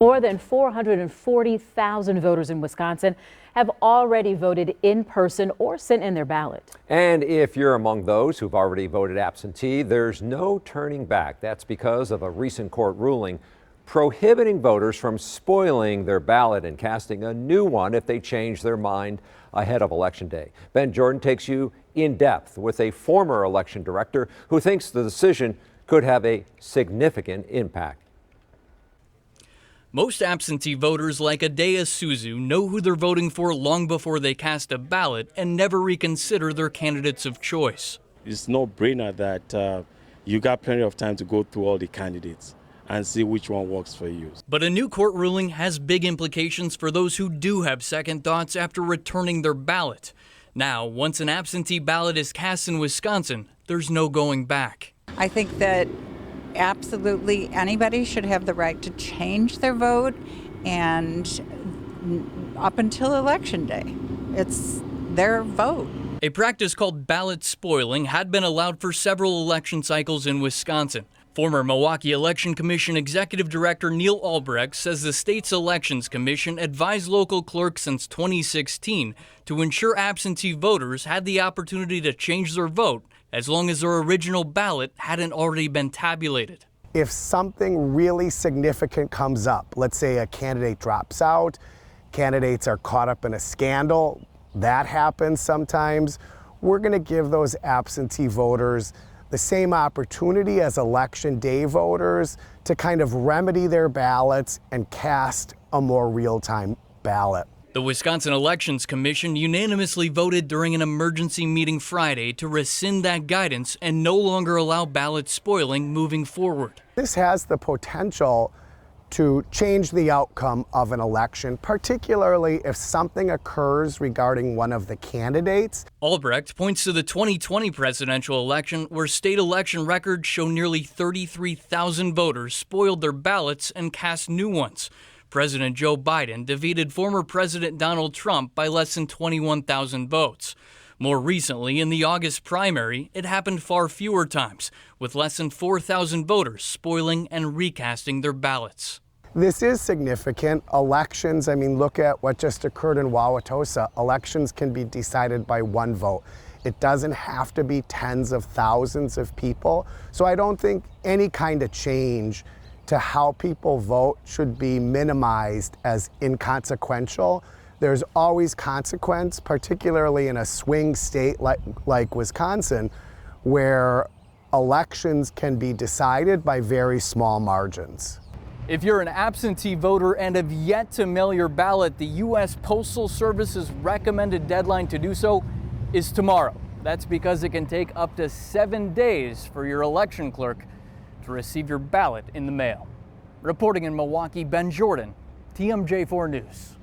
More than 440,000 voters in Wisconsin have already voted in person or sent in their ballot. And if you're among those who've already voted absentee, there's no turning back. That's because of a recent court ruling prohibiting voters from spoiling their ballot and casting a new one if they change their mind ahead of Election Day. Ben Jordan takes you in depth with a former election director who thinks the decision could have a significant impact. Most absentee voters like Adea Suzu know who they're voting for long before they cast a ballot and never reconsider their candidates of choice. It's no brainer that you got plenty of time to go through all the candidates and see which one works for you. But a new court ruling has big implications for those who do have second thoughts after returning their ballot. Now, once an absentee ballot is cast in Wisconsin, there's no going back. I think that absolutely anybody should have the right to change their vote, and up until Election Day, it's their vote. A practice called ballot spoiling had been allowed for several election cycles in Wisconsin. Former Milwaukee Election Commission Executive Director Neil Albrecht says the state's Elections Commission advised local clerks since 2016 to ensure absentee voters had the opportunity to change their vote as long as their original ballot hadn't already been tabulated. If something really significant comes up, let's say a candidate drops out, candidates are caught up in a scandal, that happens sometimes, we're going to give those absentee voters the same opportunity as Election Day voters to kind of remedy their ballots and cast a more real-time ballot. The Wisconsin Elections Commission unanimously voted during an emergency meeting Friday to rescind that guidance and no longer allow ballot spoiling moving forward. This has the potential to change the outcome of an election, particularly if something occurs regarding one of the candidates. Albrecht points to the 2020 presidential election, where state election records show nearly 33,000 voters spoiled their ballots and cast new ones. President Joe Biden defeated former President Donald Trump by less than 21,000 votes. More recently, in the August primary, it happened far fewer times, with less than 4,000 voters spoiling and recasting their ballots. This is significant. Elections, look at what just occurred in Wauwatosa. Elections can be decided by one vote. It doesn't have to be tens of thousands of people. So I don't think any kind of change to how people vote should be minimized as inconsequential. There's always consequence, particularly in a swing state like Wisconsin, where elections can be decided by very small margins. If you're an absentee voter and have yet to mail your ballot, the U.S. Postal Service's recommended deadline to do so is tomorrow. That's because it can take up to 7 days for your election clerk to receive your ballot in the mail. Reporting in Milwaukee, Ben Jordan, TMJ4 News.